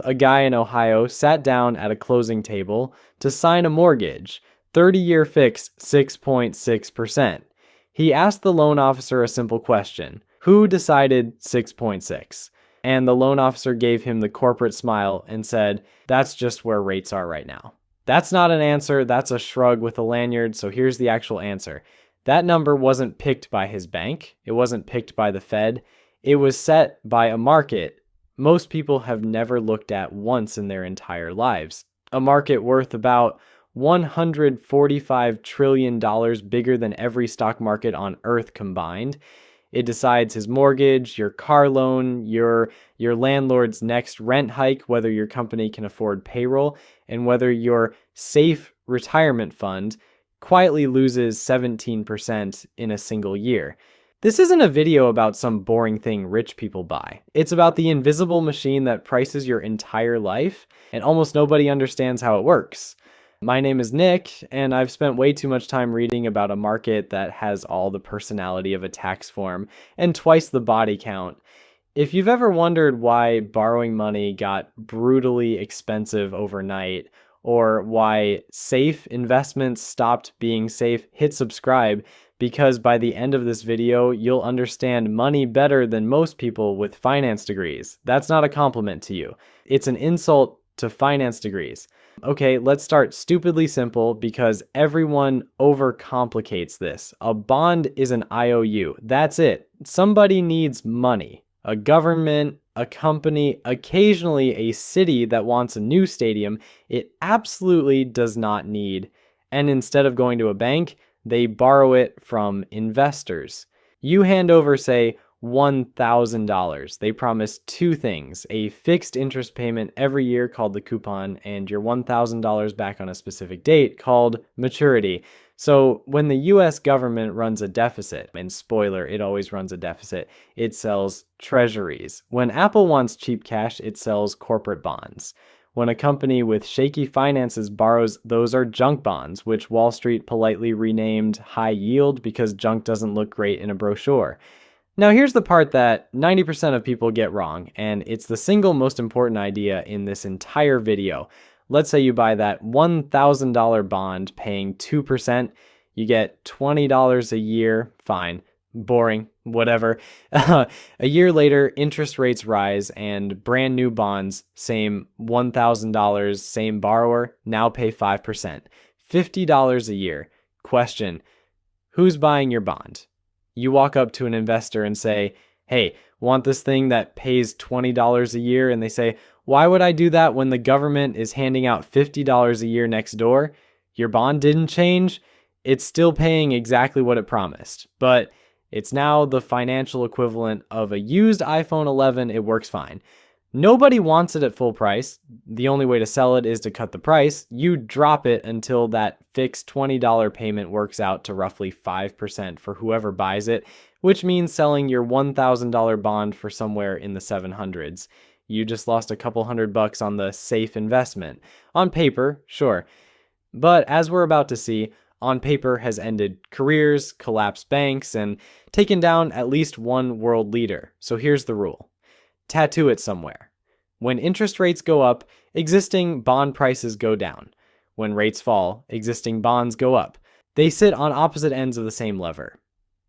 A guy in Ohio sat down at a closing table to sign a mortgage, 30-year fix, 6.6%. He asked the loan officer a simple question: who decided 6.6? And the loan officer gave him the corporate smile and said, that's just where rates are right now. That's not an answer, that's a shrug with a lanyard, so here's the actual answer. That number wasn't picked by his bank, it wasn't picked by the Fed, it was set by a market most people have never looked at once in their entire lives. A market worth about $145 trillion bigger than every stock market on Earth combined. It decides his mortgage, your car loan, your landlord's next rent hike, whether your company can afford payroll, and whether your safe retirement fund quietly loses 17% in a single year. This isn't a video about some boring thing rich people buy. It's about the invisible machine that prices your entire life, and almost nobody understands how it works. My name is Nick, and I've spent way too much time reading about a market that has all the personality of a tax form and twice the body count. If you've ever wondered why borrowing money got brutally expensive overnight, or why safe investments stopped being safe, hit subscribe, because by the end of this video, you'll understand money better than most people with finance degrees. That's not a compliment to you. It's an insult to finance degrees. Okay, let's start stupidly simple because everyone overcomplicates this. A bond is an IOU. That's it. Somebody needs money. A government, a company, occasionally a city that wants a new stadium, it absolutely does not need. And instead of going to a bank, they borrow it from investors. You hand over, say, $1,000. They promise two things: a fixed interest payment every year called the coupon, and your $1,000 back on a specific date called maturity. So when the US government runs a deficit, and spoiler, it always runs a deficit, it sells treasuries. When Apple wants cheap cash, it sells corporate bonds. When a company with shaky finances borrows, those are junk bonds, which Wall Street politely renamed high yield because junk doesn't look great in a brochure. Now here's the part that 90% of people get wrong, and it's the single most important idea in this entire video. Let's say you buy that $1,000 bond paying 2%, you get $20 a year, fine, boring, whatever. A year later, interest rates rise and brand new bonds, same $1,000, same borrower, now pay 5%. $50 a year. Question: who's buying your bond? You walk up to an investor and say, hey, want this thing that pays $20 a year? And they say, why would I do that when the government is handing out $50 a year next door? Your bond didn't change. It's still paying exactly what it promised, but it's now the financial equivalent of a used iPhone 11. It works fine. Nobody wants it at full price. The only way to sell it is to cut the price. You drop it until that fixed $20 payment works out to roughly 5% for whoever buys it, which means selling your $1,000 bond for somewhere in the 700s. You just lost a couple $100 on the safe investment. On paper, sure. But as we're about to see, on paper has ended careers, collapsed banks, and taken down at least one world leader. So here's the rule: tattoo it somewhere. When interest rates go up, existing bond prices go down. When rates fall, existing bonds go up. They sit on opposite ends of the same lever.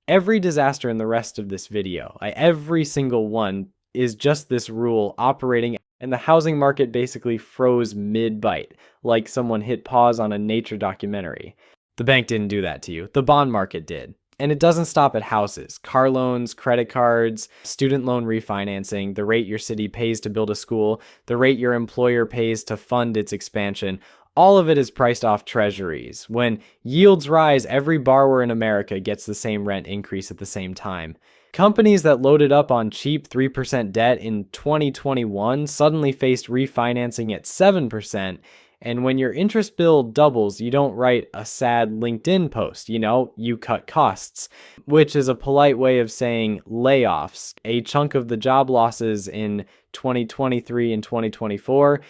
Every disaster in the rest of this video, every single one, is just this rule operating, and the housing market basically froze mid-bite, like someone hit pause on a nature documentary. The bank didn't do that to you. The bond market did. And it doesn't stop at houses, car loans, credit cards, student loan refinancing, the rate your city pays to build a school, the rate your employer pays to fund its expansion. All of it is priced off treasuries. When yields rise, every borrower in America gets the same rent increase at the same time. Companies that loaded up on cheap 3% debt in 2021 suddenly faced refinancing at 7%. And when your interest bill doubles, you don't write a sad LinkedIn post, you cut costs, which is a polite way of saying layoffs. A chunk of the job losses in 2023 and 2024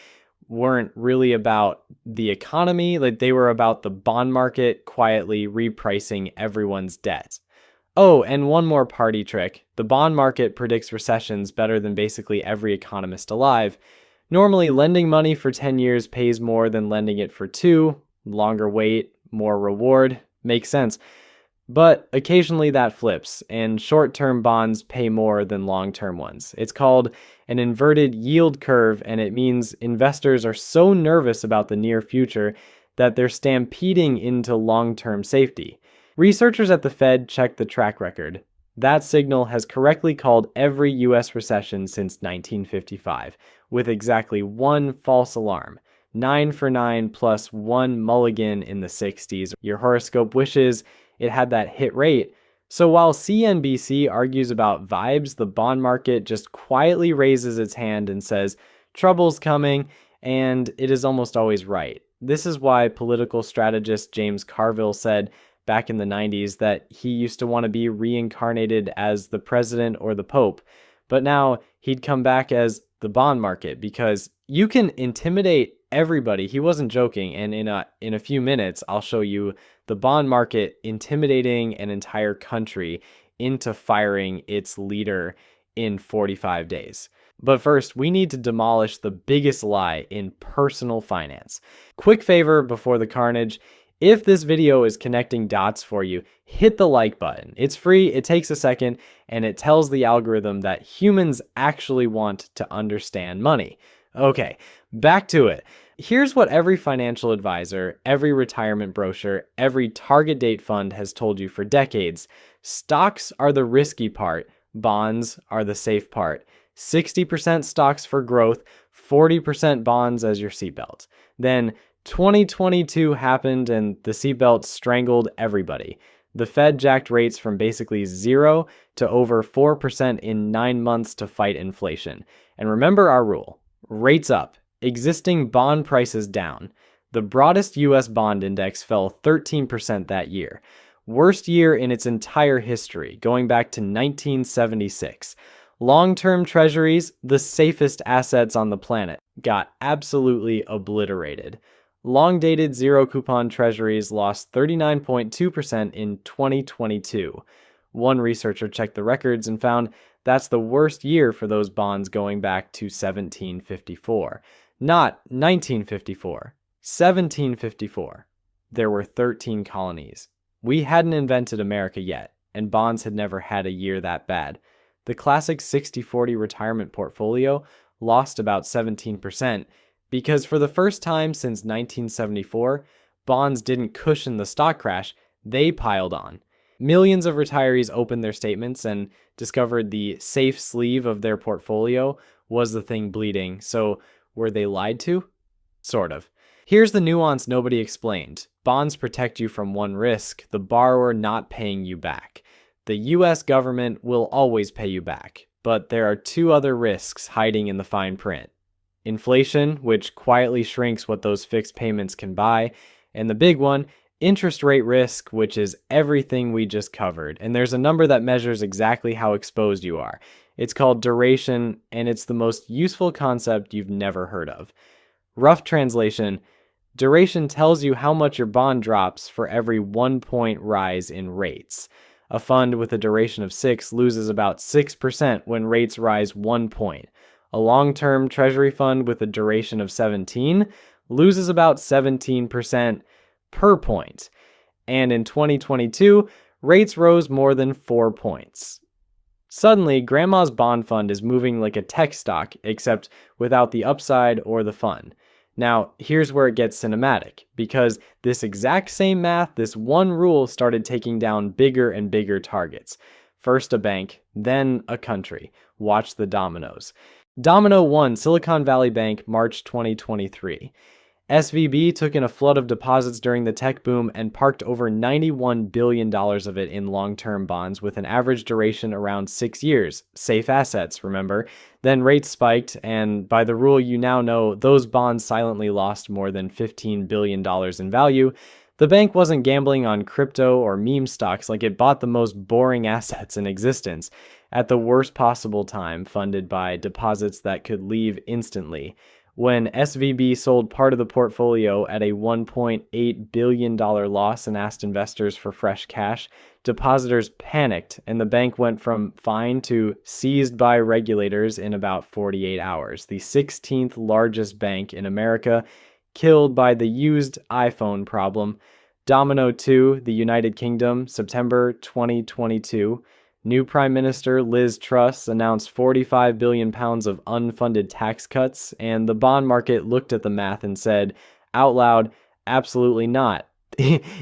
weren't really about the economy, like they were about the bond market quietly repricing everyone's debt. Oh, and one more party trick. The bond market predicts recessions better than basically every economist alive. Normally, lending money for 10 years pays more than lending it for 2. Longer wait, more reward. Makes sense. But occasionally that flips, and short-term bonds pay more than long-term ones. It's called an inverted yield curve, and it means investors are so nervous about the near future that they're stampeding into long-term safety. Researchers at the Fed checked the track record. That signal has correctly called every US recession since 1955, with exactly one false alarm. 9 for 9 plus 1 mulligan in the 60s. Your horoscope wishes it had that hit rate. So while CNBC argues about vibes, the bond market just quietly raises its hand and says, trouble's coming, and it is almost always right. This is why political strategist James Carville said back in the 90s that he used to want to be reincarnated as the president or the pope, but now he'd come back as the bond market because you can intimidate everybody. He wasn't joking, and in a few minutes I'll show you the bond market intimidating an entire country into firing its leader in 45 days. But first, we need to demolish the biggest lie in personal finance. Quick favor before the carnage. If this video is connecting dots for you, hit the like button. It's free, it takes a second, and it tells the algorithm that humans actually want to understand money. Okay, back to it. Here's what every financial advisor, every retirement brochure, every target date fund has told you for decades. Stocks are the risky part, bonds are the safe part. 60% stocks for growth, 40% bonds as your seatbelt. Then 2022 happened and the seatbelt strangled everybody. The Fed jacked rates from basically 0 to over 4% in 9 months to fight inflation. And remember our rule, rates up. Existing bond prices down. The broadest US bond index fell 13% that year. Worst year in its entire history, going back to 1976. Long-term treasuries, the safest assets on the planet, got absolutely obliterated. Long-dated zero-coupon treasuries lost 39.2% in 2022. One researcher checked the records and found that's the worst year for those bonds going back to 1754. Not 1954, 1754. There were 13 colonies. We hadn't invented America yet, and bonds had never had a year that bad. The classic 60-40 retirement portfolio lost about 17% because for the first time since 1974, bonds didn't cushion the stock crash, they piled on. Millions of retirees opened their statements and discovered the safe sleeve of their portfolio was the thing bleeding, so were they lied to? Sort of. Here's the nuance nobody explained. Bonds protect you from one risk, the borrower not paying you back. The US government will always pay you back, but there are 2 other risks hiding in the fine print. Inflation, which quietly shrinks what those fixed payments can buy, and the big one, interest rate risk, which is everything we just covered. And there's a number that measures exactly how exposed you are. It's called duration, and it's the most useful concept you've never heard of. Rough translation, duration tells you how much your bond drops for every 1 point rise in rates. A fund with a duration of 6 loses about 6% when rates rise 1 point. A long-term treasury fund with a duration of 17 loses about 17% per point. And in 2022, rates rose more than 4 points. Suddenly, grandma's bond fund is moving like a tech stock, except without the upside or the fun. Now, here's where it gets cinematic, because this exact same math, this one rule started taking down bigger and bigger targets. First a bank, then a country. Watch the dominoes. Domino 1, Silicon Valley Bank, March 2023. SVB took in a flood of deposits during the tech boom and parked over $91 billion of it in long-term bonds with an average duration around 6 years. Safe assets, remember? Then rates spiked, and by the rule you now know, those bonds silently lost more than $15 billion in value. The bank wasn't gambling on crypto or meme stocks, like it bought the most boring assets in existence at the worst possible time, funded by deposits that could leave instantly. When SVB sold part of the portfolio at a $1.8 billion loss and asked investors for fresh cash, depositors panicked and the bank went from fine to seized by regulators in about 48 hours. The 16th largest bank in America, killed by the used iPhone problem. Domino 2, the United Kingdom, September 2022. New Prime Minister Liz Truss announced £45 billion of unfunded tax cuts, and the bond market looked at the math and said, out loud, absolutely not.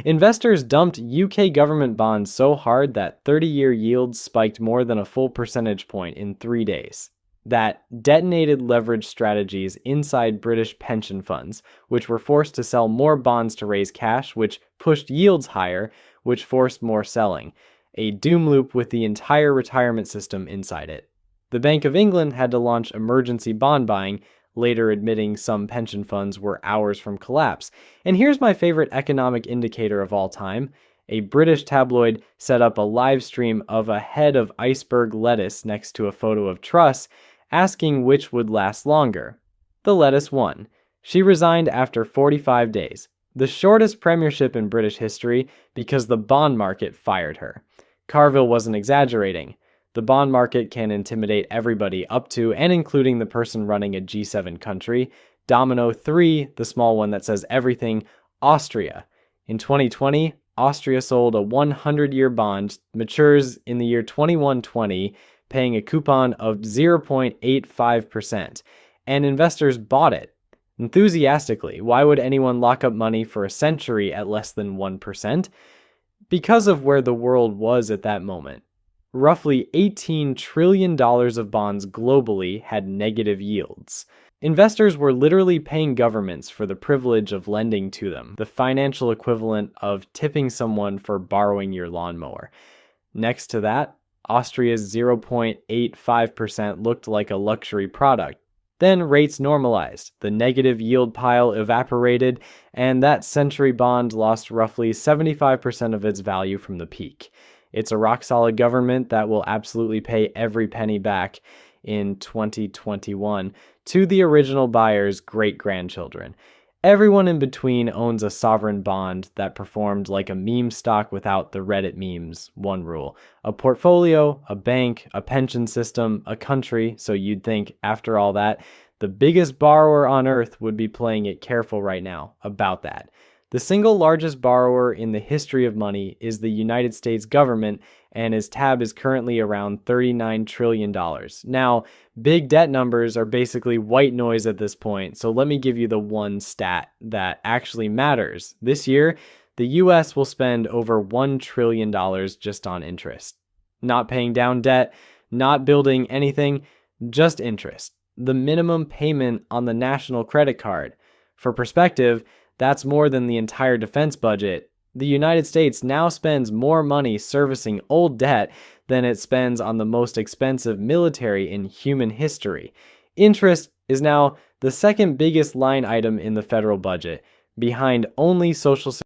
Investors dumped UK government bonds so hard that 30-year yields spiked more than a full percentage point in 3 days. That detonated leverage strategies inside British pension funds, which were forced to sell more bonds to raise cash, which pushed yields higher, which forced more selling. A doom loop with the entire retirement system inside it. The Bank of England had to launch emergency bond buying, later admitting some pension funds were hours from collapse. And here's my favorite economic indicator of all time. A British tabloid set up a live stream of a head of iceberg lettuce next to a photo of Truss, asking which would last longer. The lettuce won. She resigned after 45 days, the shortest premiership in British history, because the bond market fired her. Carville wasn't exaggerating. The bond market can intimidate everybody up to and including the person running a G7 country. Domino 3, the small one that says everything, Austria. In 2020, Austria sold a 100-year bond, matures in the year 2120, paying a coupon of 0.85%, and investors bought it. Enthusiastically. Why would anyone lock up money for a century at less than 1%? Because of where the world was at that moment. Roughly $18 trillion of bonds globally had negative yields. Investors were literally paying governments for the privilege of lending to them, the financial equivalent of tipping someone for borrowing your lawnmower. Next to that, Austria's 0.85% looked like a luxury product. Then rates normalized, the negative yield pile evaporated, and that century bond lost roughly 75% of its value from the peak. It's a rock-solid government that will absolutely pay every penny back in 2021 to the original buyer's great-grandchildren. Everyone in between owns a sovereign bond that performed like a meme stock without the Reddit memes, one rule. A portfolio, a bank, a pension system, a country, so you'd think, after all that, the biggest borrower on earth would be playing it careful right now about that. The single largest borrower in the history of money is the United States government, and his tab is currently around $39 trillion. Now, big debt numbers are basically white noise at this point, so let me give you the one stat that actually matters. This year, the US will spend over $1 trillion just on interest. Not paying down debt, not building anything, just interest. The minimum payment on the national credit card. For perspective, that's more than the entire defense budget. The United States now spends more money servicing old debt than it spends on the most expensive military in human history. Interest is now the second biggest line item in the federal budget, behind only Social Security.